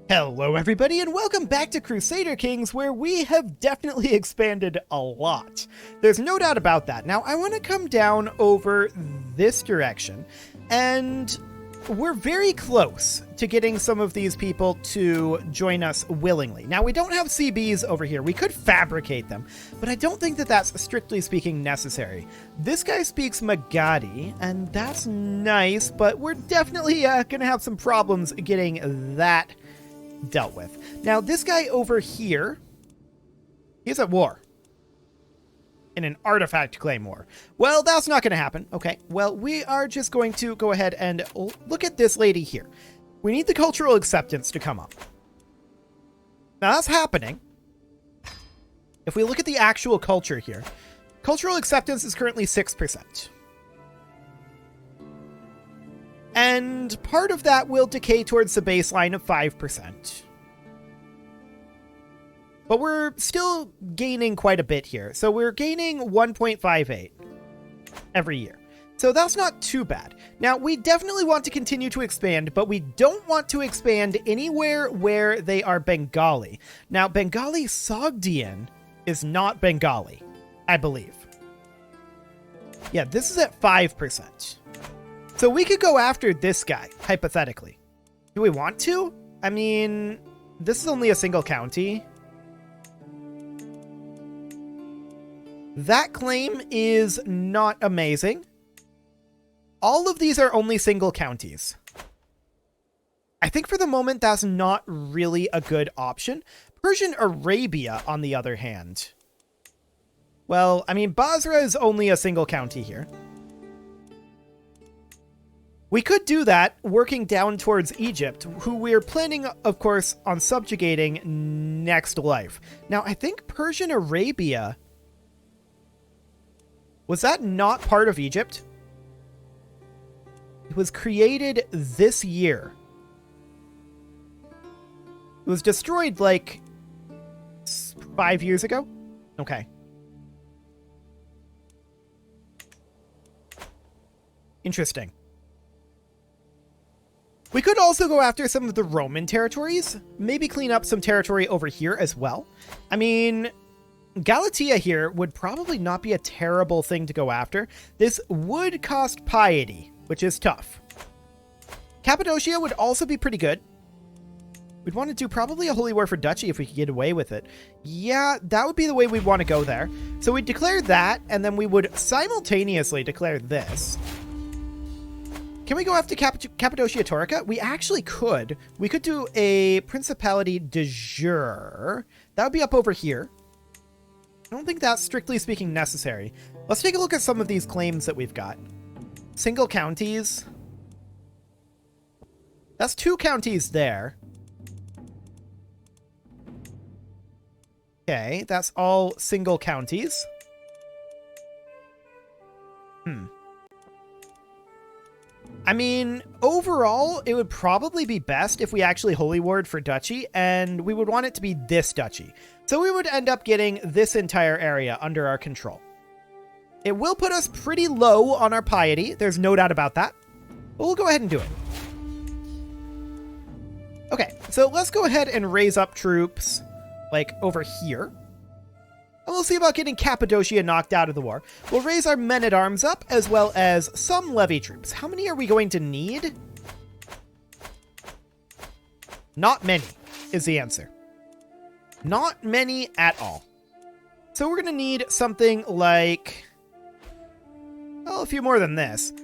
Hello everybody and welcome back to Crusader Kings, where we have definitely expanded a lot. There's no doubt about that. Now I want to come down over this direction, and we're very close to getting some of these people to join us willingly. Now we don't have CBs over here. We could fabricate them, but I don't think that that's strictly speaking necessary. This guy speaks Magadi, and that's nice, but we're definitely going to have some problems getting that dealt with. Now, this guy over here, he's at war. In an artifact claim war. Well, that's not going to happen. Okay, well, we are just going to go ahead and look at this lady here. We need the cultural acceptance to come up. Now, that's happening. If we look at the actual culture here, cultural acceptance is currently 6%. And part of that will decay towards the baseline of 5%. But we're still gaining quite a bit here. So we're gaining 1.58 every year. So that's not too bad. Now, we definitely want to continue to expand, but we don't want to expand anywhere where they are Bengali. Now, Bengali Sogdian is not Bengali, I believe. Yeah, this is at 5%. So we could go after this guy, hypothetically. Do we want to? I mean, this is only a single county. That claim is not amazing. All of these are only single counties. I think for the moment, that's not really a good option. Persian Arabia, on the other hand. Well, I mean, Basra is only a single county here. We could do that, working down towards Egypt, who we're planning, of course, on subjugating next life. Now, I think Persian Arabia... Was that not part of Egypt? It was created this year. It was destroyed, like, 5 years ago? Okay. Interesting. We could also go after some of the Roman territories, maybe clean up some territory over here as well. I mean, Galatia here would probably not be a terrible thing to go after. This would cost piety, which is tough. Cappadocia would also be pretty good. We'd want to do probably a holy war for duchy if we could get away with it. Yeah, that would be the way we'd want to go there. So we'd declare that, and then we would simultaneously declare this. Can we go after Cappadocia Taurica? We actually could. We could do a Principality de jure. That would be up over here. I don't think that's strictly speaking necessary. Let's take a look at some of these claims that we've got. Single counties. That's 2 counties there. Okay, that's all single counties. I mean, overall, it would probably be best if we actually holy warred for duchy, and we would want it to be this duchy. So we would end up getting this entire area under our control. It will put us pretty low on our piety. There's no doubt about that. But we'll go ahead and do it. Okay, so let's go ahead and raise up troops, like, over here. And we'll see about getting Cappadocia knocked out of the war. We'll raise our men-at-arms up, as well as some levy troops. How many are we going to need? Not many, is the answer. Not many at all. So we're going to need something like... well, a few more than this.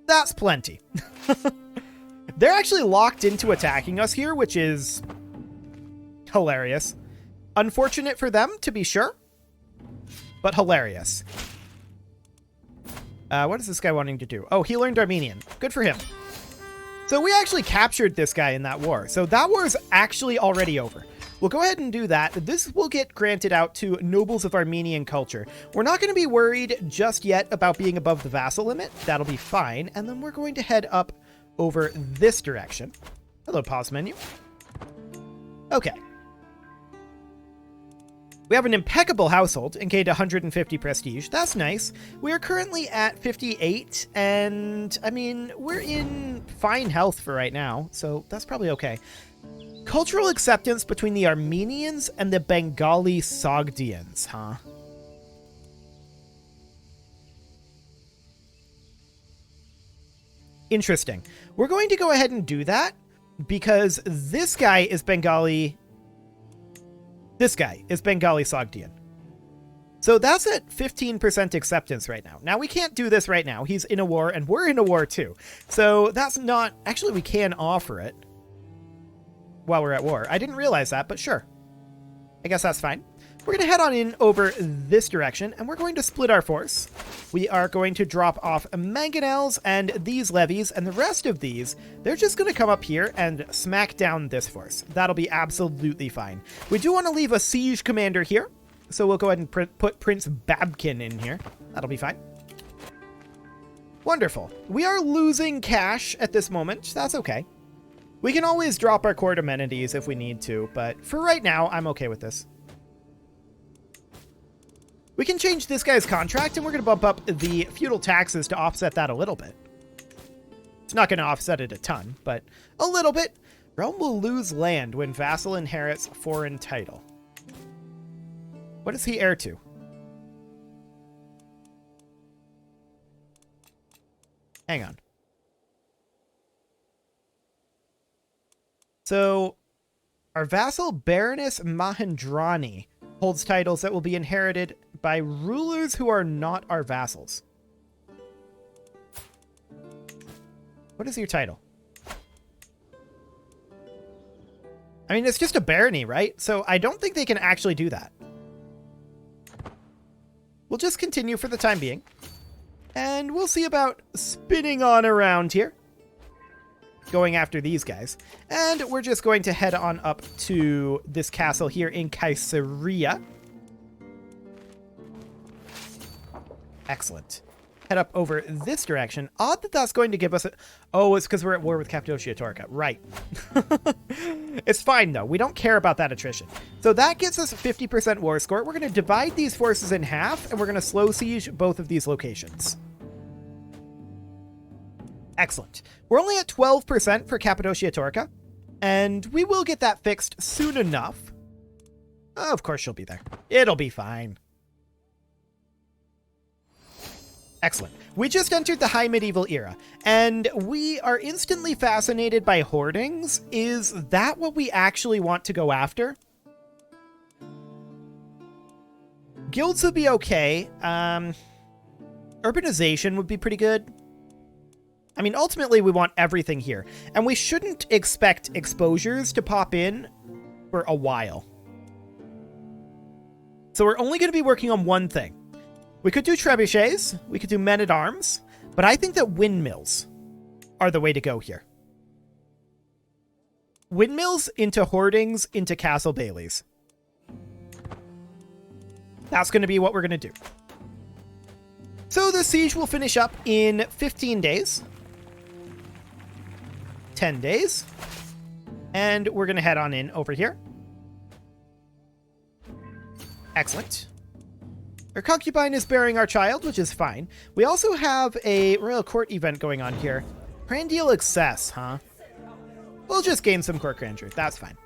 That's plenty. They're actually locked into attacking us here, which is hilarious. Unfortunate for them, to be sure. But hilarious. What is this guy wanting to do? Oh, he learned Armenian. Good for him. So we actually captured this guy in that war. So that war is actually already over. We'll go ahead and do that. This will get granted out to nobles of Armenian culture. We're not going to be worried just yet about being above the vassal limit. That'll be fine. And then we're going to head up over this direction. Hello, pause menu. Okay. We have an impeccable household and gained 150 prestige. That's nice. We are currently at 58, and I mean, we're in fine health for right now, so that's probably okay. Cultural acceptance between the Armenians and the Bengali Sogdians, huh? Interesting. We're going to go ahead and do that because this guy is Bengali. This guy is Bengali Sogdian. So that's at 15% acceptance right now. Now, we can't do this right now. He's in a war, and we're in a war too. So that's not... Actually, we can offer it while we're at war. I didn't realize that, but sure. I guess that's fine. We're going to head on in over this direction, and we're going to split our force. We are going to drop off mangonels and these levies, and the rest of these, they're just going to come up here and smack down this force. That'll be absolutely fine. We do want to leave a siege commander here, so we'll go ahead and put Prince Babkin in here. That'll be fine. Wonderful. We are losing cash at this moment. That's okay. We can always drop our court amenities if we need to, but for right now, I'm okay with this. We can change this guy's contract, and we're going to bump up the feudal taxes to offset that a little bit. It's not going to offset it a ton, but a little bit. Rome will lose land when vassal inherits foreign title. What is he heir to? Hang on. So, our vassal Baroness Mahendrani holds titles that will be inherited by rulers who are not our vassals. What is your title? I mean, it's just a barony, right? So I don't think they can actually do that. We'll just continue for the time being. And we'll see about spinning on around here. Going after these guys. And we're just going to head on up to this castle here in Caesarea. Excellent. Head up over this direction. Odd that that's going to give us a... Oh, it's because we're at war with Cappadocia Torca. Right. It's fine, though. We don't care about that attrition. So that gets us a 50% war score. We're going to divide these forces in half, and we're going to slow siege both of these locations. Excellent. We're only at 12% for Cappadocia Torca, and we will get that fixed soon enough. Oh, of course she'll be there. It'll be fine. Excellent. We just entered the High Medieval era, and we are instantly fascinated by hoardings. Is that what we actually want to go after? Guilds would be okay. Urbanization would be pretty good. I mean, ultimately, we want everything here, and we shouldn't expect exposures to pop in for a while. So we're only going to be working on one thing. We could do trebuchets, we could do men-at-arms, but I think that windmills are the way to go here. Windmills into hoardings into castle bailies. That's going to be what we're going to do. So the siege will finish up in 15 days. 10 days. And we're going to head on in over here. Excellent. Our concubine is bearing our child, which is fine. We also have a royal court event going on here. Prandial excess, huh? We'll just gain some court grandeur. That's fine.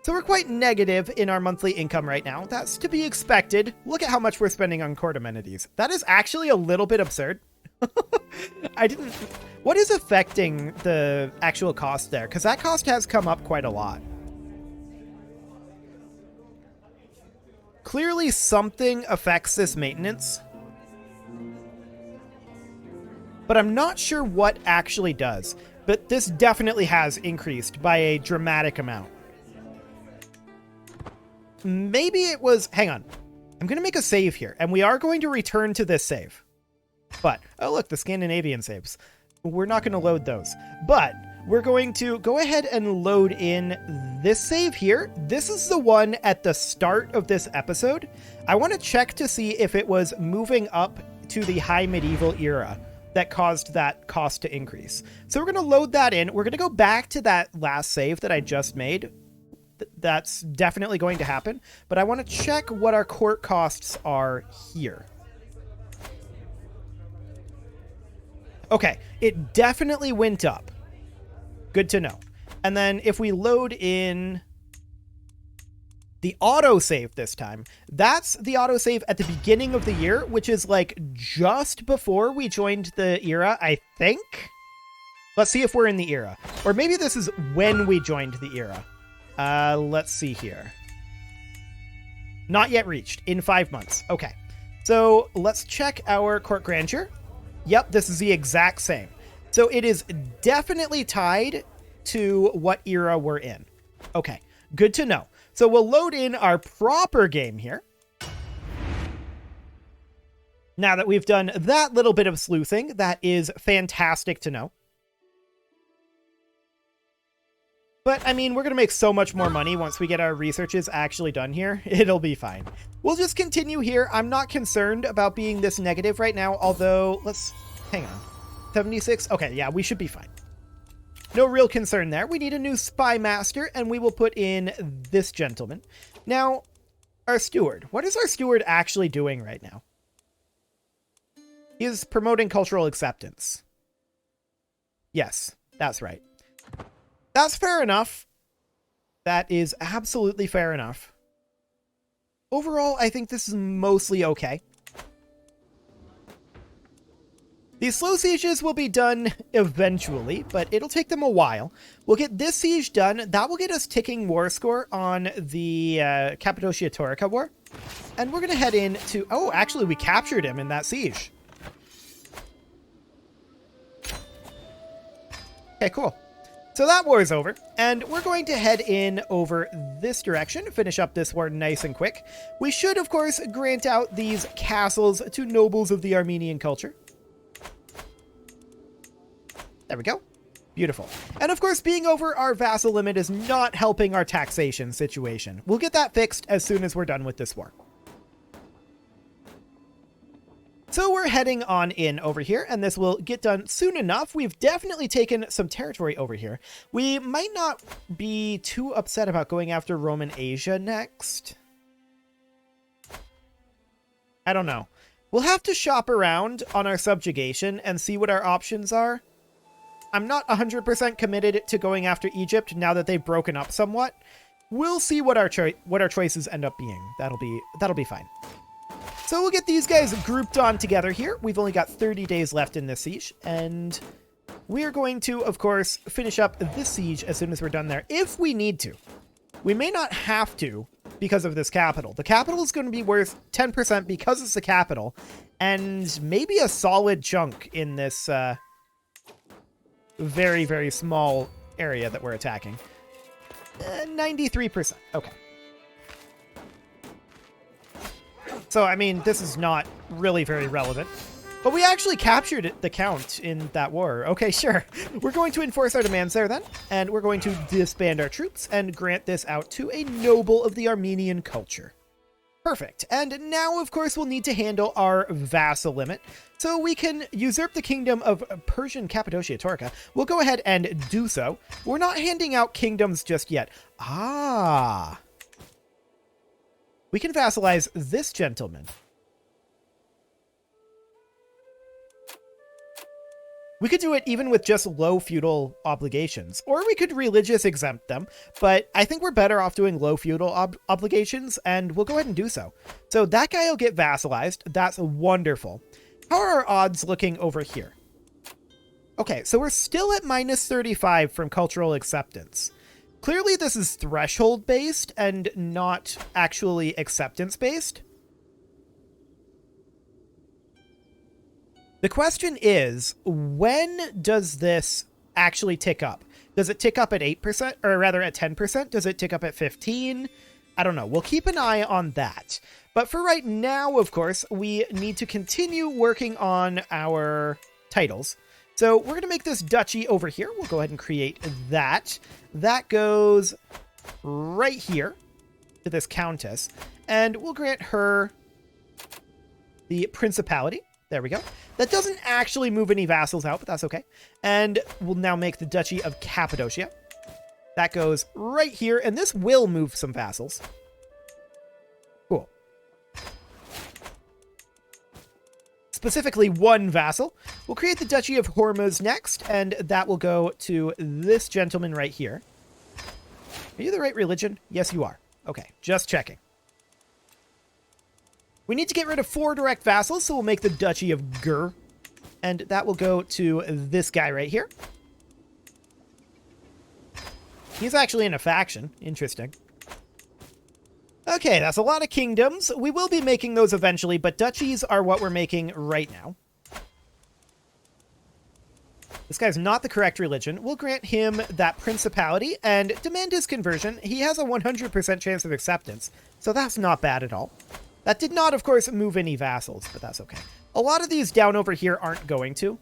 So we're quite negative in our monthly income right now. That's to be expected. Look at how much we're spending on court amenities. That is actually a little bit absurd. What is affecting the actual cost there? Because that cost has come up quite a lot. Clearly something affects this maintenance, but I'm not sure what actually does. But this definitely has increased by a dramatic amount. Maybe it was... Hang on. I'm going to make a save here, and we are going to return to this save. But, oh look, the Scandinavian saves. We're not going to load those. But we're going to go ahead and load in this save here. This is the one at the start of this episode. I want to check to see if it was moving up to the High Medieval era that caused that cost to increase. So we're going to load that in. We're going to go back to that last save that I just made. That's definitely going to happen. But I want to check what our court costs are here. Okay, it definitely went up. Good to know. And then if we load in the autosave this time, that's the autosave at the beginning of the year, which is like just before we joined the era, I think. Let's see if we're in the era. Or maybe this is when we joined the era. Let's see here. Not yet reached. In 5 months. Okay. So let's check our court grandeur. Yep, this is the exact same. So it is definitely tied to what era we're in. Okay, good to know. So we'll load in our proper game here. Now that we've done that little bit of sleuthing, that is fantastic to know. But, I mean, we're going to make so much more money once we get our researches actually done here. It'll be fine. We'll just continue here. I'm not concerned about being this negative right now, although, let's... hang on. 76? Okay, yeah, we should be fine. No real concern there. We need a new spy master, and we will put in this gentleman. Now, our steward. What is our steward actually doing right now? He is promoting cultural acceptance. Yes, that's right. That's fair enough. That is absolutely fair enough. Overall, I think this is mostly okay. These slow sieges will be done eventually, but it'll take them a while. We'll get this siege done. That will get us ticking war score on the Cappadocia-Taurica war. And we're going to head in to... oh, actually, we captured him in that siege. Okay, cool. So that war is over, and we're going to head in over this direction, finish up this war nice and quick. We should, of course, grant out these castles to nobles of the Armenian culture. There we go. Beautiful. And of course, being over our vassal limit is not helping our taxation situation. We'll get that fixed as soon as we're done with this war. So we're heading on in over here, and this will get done soon enough. We've definitely taken some territory over here. We might not be too upset about going after Roman Asia next. I don't know. We'll have to shop around on our subjugation and see what our options are. I'm not 100% committed to going after Egypt now that they've broken up somewhat. We'll see what our choices end up being. That'll be fine. So we'll get these guys grouped on together here. We've only got 30 days left in this siege, and we're going to, of course, finish up this siege as soon as we're done there, if we need to. We may not have to because of this capital. The capital is going to be worth 10% because it's the capital, and maybe a solid chunk in this very, very small area that we're attacking. 93%. Okay. So, I mean, this is not really very relevant. But we actually captured the count in that war. Okay, sure. We're going to enforce our demands there then. And we're going to disband our troops and grant this out to a noble of the Armenian culture. Perfect. And now, of course, we'll need to handle our vassal limit. So we can usurp the kingdom of Persian Cappadocia-Taurica. We'll go ahead and do so. We're not handing out kingdoms just yet. Ah. We can vassalize this gentleman. We could do it even with just low feudal obligations, or we could religious exempt them, but I think we're better off doing low feudal obligations, and we'll go ahead and do so. So that guy will get vassalized. That's wonderful. How are our odds looking over here? Okay, so we're still at minus 35 from cultural acceptance. Clearly this is threshold-based and not actually acceptance-based. The question is, when does this actually tick up? Does it tick up at 8%, or rather at 10%? Does it tick up at 15%? I don't know. We'll keep an eye on that. But for right now, of course, we need to continue working on our titles. So we're going to make this duchy over here. We'll go ahead and create that. That goes right here to this countess. And we'll grant her the principality. There we go. That doesn't actually move any vassals out, but that's okay. And we'll now make the Duchy of Cappadocia. That goes right here, and this will move some vassals. Cool. Specifically one vassal. We'll create the Duchy of Hormuz next, and that will go to this gentleman right here. Are you the right religion? Yes, you are. Okay, just checking. We need to get rid of 4 direct vassals, so we'll make the Duchy of Gur. And that will go to this guy right here. He's actually in a faction. Interesting. Okay, that's a lot of kingdoms. We will be making those eventually, but duchies are what we're making right now. This guy's not the correct religion. We'll grant him that principality and demand his conversion. He has a 100% chance of acceptance, so that's not bad at all. That did not, of course, move any vassals, but that's okay. A lot of these down over here aren't going to.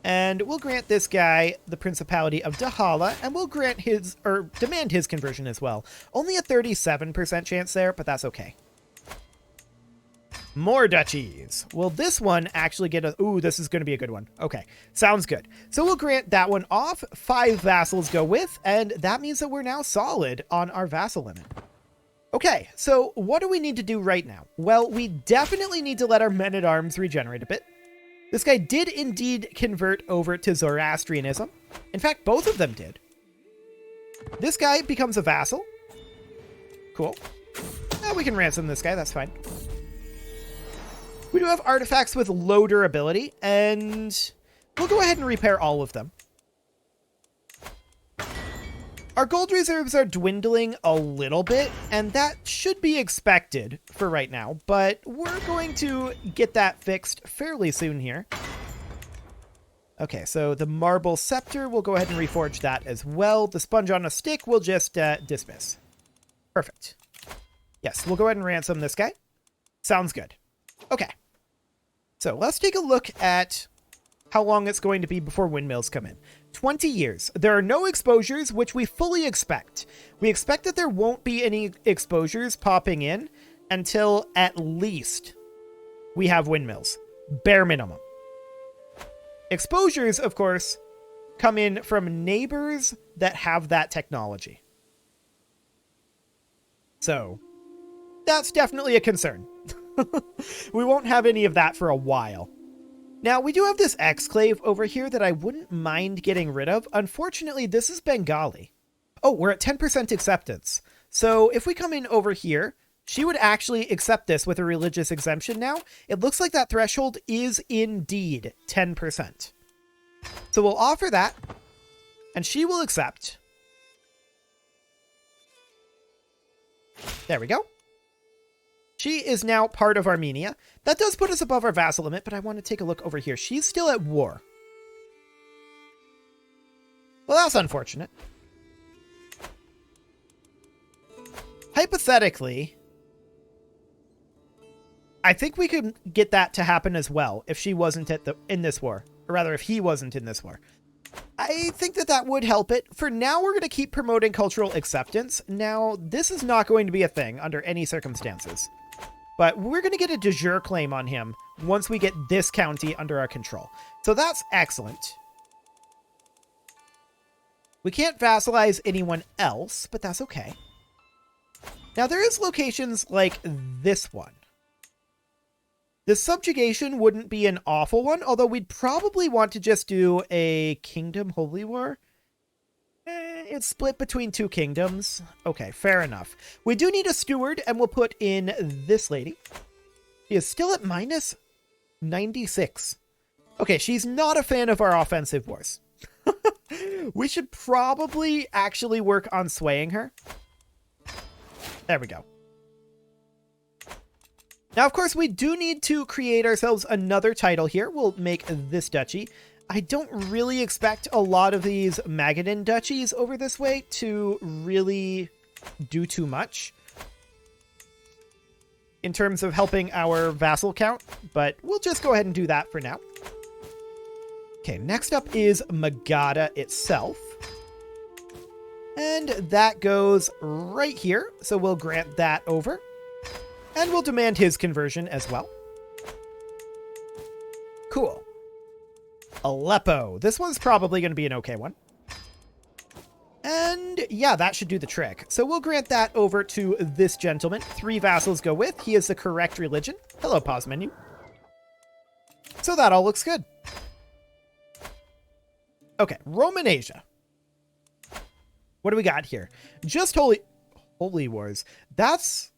And we'll grant this guy the Principality of Dahala, and we'll grant his, or demand his conversion as well. Only a 37% chance there, but that's okay. More duchies. Will this one actually get a... Ooh, this is going to be a good one. Okay, sounds good. So we'll grant that one off. 5 vassals go with, and that means that we're now solid on our vassal limit. Okay, so what do we need to do right now? Well, we definitely need to let our men-at-arms regenerate a bit. This guy did indeed convert over to Zoroastrianism. In fact, both of them did. This guy becomes a vassal. Cool. We can ransom this guy, that's fine. We do have artifacts with low durability, and we'll go ahead and repair all of them. Our gold reserves are dwindling a little bit, and that should be expected for right now, but we're going to get that fixed fairly soon here. Okay, so the marble scepter, we'll go ahead and reforge that as well. The sponge on a stick, we'll just dismiss. Perfect. Yes, we'll go ahead and ransom this guy. Sounds good. Okay. So let's take a look at how long it's going to be before windmills come in. 20 years. There are no exposures, which we fully expect. We expect that there won't be any exposures popping in until at least we have windmills. Bare minimum. Exposures, of course, come in from neighbors that have that technology. So, that's definitely a concern. We won't have any of that for a while. Now, we do have this exclave over here that I wouldn't mind getting rid of. Unfortunately, this is Bengali. Oh, we're at 10% acceptance. So if we come in over here, she would actually accept this with a religious exemption now. It looks like that threshold is indeed 10%. So we'll offer that, and she will accept. There we go. She is now part of Armenia. That does put us above our vassal limit, but I want to take a look over here. She's still at war. Well, that's unfortunate. Hypothetically, I think we could get that to happen as well if she wasn't in this war. Or rather, if he wasn't in this war. I think that that would help it. For now, we're going to keep promoting cultural acceptance. Now, this is not going to be a thing under any circumstances. But we're going to get a de jure claim on him once we get this county under our control. So that's excellent. We can't vassalize anyone else, but that's okay. Now, there is locations like this one. The subjugation wouldn't be an awful one, although we'd probably want to just do a Kingdom Holy War. It's split between 2 kingdoms. Okay, fair enough. We do need a steward, and we'll put in this lady. She is still at minus 96. Okay, she's not a fan of our offensive wars. We should probably actually work on swaying her. There we go. Now, of course, we do need to create ourselves another title here. We'll make this duchy. I don't really expect a lot of these Magadan duchies over this way to really do too much in terms of helping our vassal count, but we'll just go ahead and do that for now. Okay, next up is Magadha itself. And that goes right here, so we'll grant that over. And we'll demand his conversion as well. Cool. Aleppo. This one's probably going to be an okay one. And yeah, that should do the trick. So we'll grant that over to this gentleman. 3 vassals go with. He is the correct religion. Hello, pause menu. So that all looks good. Okay, Roman Asia. What do we got here? Just Holy Wars. That's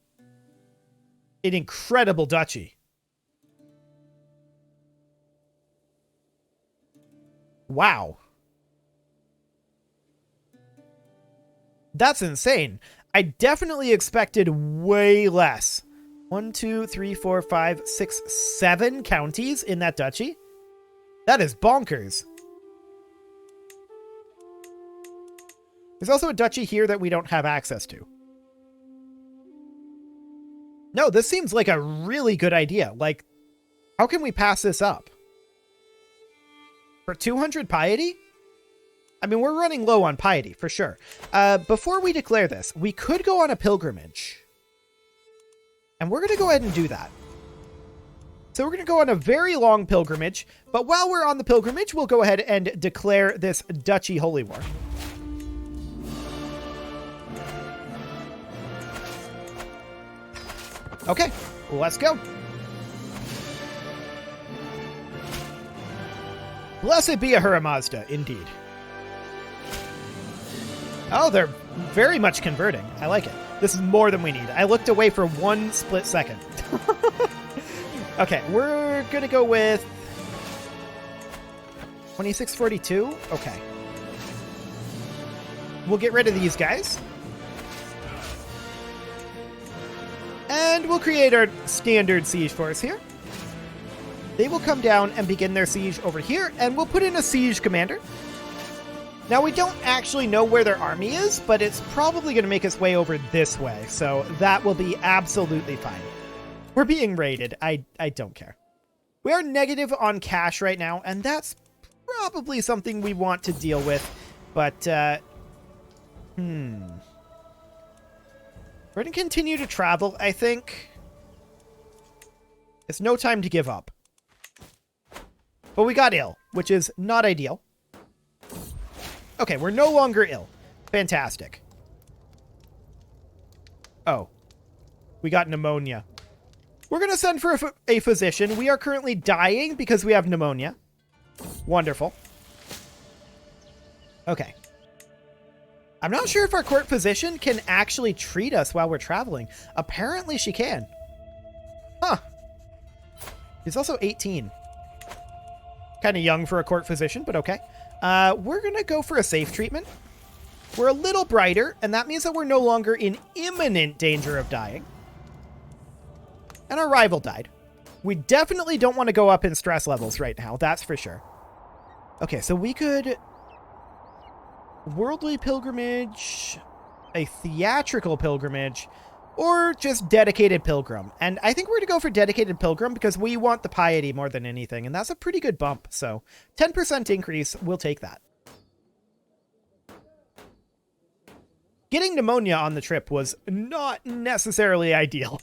an incredible duchy. Wow. That's insane. I definitely expected way less. 1, 2, 3, 4, 5, 6, 7 counties in that duchy? That is bonkers. There's also a duchy here that we don't have access to. No, this seems like a really good idea. Like, how can we pass this up? For 200 piety? I mean, we're running low on piety, for sure. Before we declare this, we could go on a pilgrimage. And we're going to go ahead and do that. So we're going to go on a very long pilgrimage. But while we're on the pilgrimage, we'll go ahead and declare this Duchy Holy War. Okay, let's go. Blessed be Ahura Mazda, indeed. Oh, they're very much converting. I like it. This is more than we need. I looked away for 1 split second. Okay, we're going to go with 2642. Okay. We'll get rid of these guys. And we'll create our standard siege force here. They will come down and begin their siege over here, and we'll put in a siege commander. Now, we don't actually know where their army is, but it's probably going to make its way over this way, so that will be absolutely fine. We're being raided. I don't care. We are negative on cash right now, and that's probably something we want to deal with, but, We're going to continue to travel, I think. It's no time to give up. But we got ill, which is not ideal. Okay, we're no longer ill. Fantastic. Oh. We got pneumonia. We're going to send for a physician. We are currently dying because we have pneumonia. Wonderful. Okay. I'm not sure if our court physician can actually treat us while we're traveling. Apparently she can. Huh. He's also 18. Kind of young for a court physician, but okay. We're going to go for a safe treatment. We're a little brighter, and that means that we're no longer in imminent danger of dying. And our rival died. We definitely don't want to go up in stress levels right now, that's for sure. Okay, so we could... Worldly pilgrimage, a theatrical pilgrimage, or just dedicated pilgrim. And I think we're going to go for dedicated pilgrim because we want the piety more than anything. And that's a pretty good bump. So 10% increase, we'll take that. Getting pneumonia on the trip was not necessarily ideal.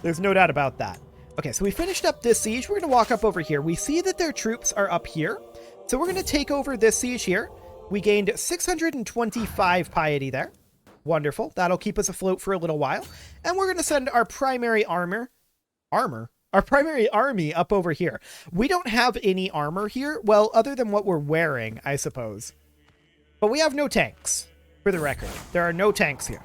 There's no doubt about that. Okay, so we finished up this siege. We're going to walk up over here. We see that their troops are up here. So we're going to take over this siege here. We gained 625 piety there. Wonderful. That'll keep us afloat for a little while. And we're going to send our primary our primary army up over here. We don't have any armor here. Well, other than what we're wearing, I suppose. But we have no tanks, for the record. There are no tanks here.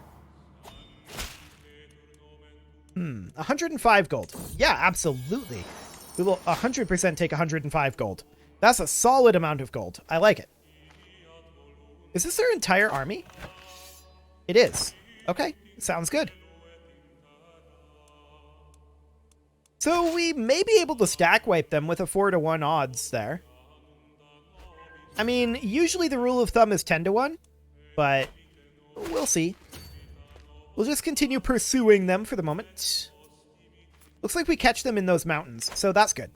105 gold. Yeah, absolutely. We will 100% take 105 gold. That's a solid amount of gold. I like it. Is this their entire army? It is. Okay, sounds good. So we may be able to stack wipe them with a 4-to-1 odds there. I mean, usually the rule of thumb is 10-to-1, but we'll see. We'll just continue pursuing them for the moment. Looks like we catch them in those mountains, so that's good.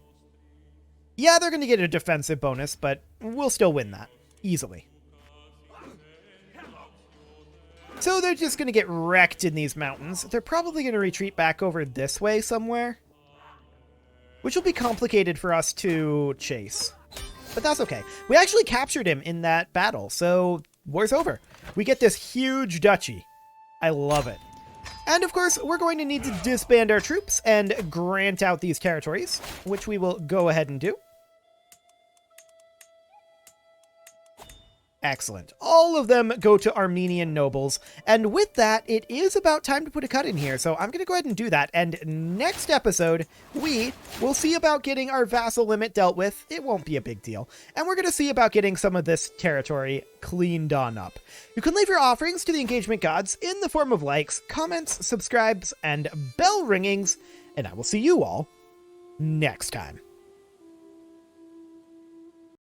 Yeah, they're going to get a defensive bonus, but we'll still win that easily. So they're just going to get wrecked in these mountains. They're probably going to retreat back over this way somewhere, which will be complicated for us to chase. But that's okay. We actually captured him in that battle, so war's over. We get this huge duchy. I love it. And of course, we're going to need to disband our troops and grant out these territories, which we will go ahead and do. Excellent. All of them go to Armenian nobles. And with that, it is about time to put a cut in here. So I'm going to go ahead and do that. And next episode, we will see about getting our vassal limit dealt with. It won't be a big deal. And we're going to see about getting some of this territory cleaned on up. You can leave your offerings to the engagement gods in the form of likes, comments, subscribes, and bell ringings. And I will see you all next time.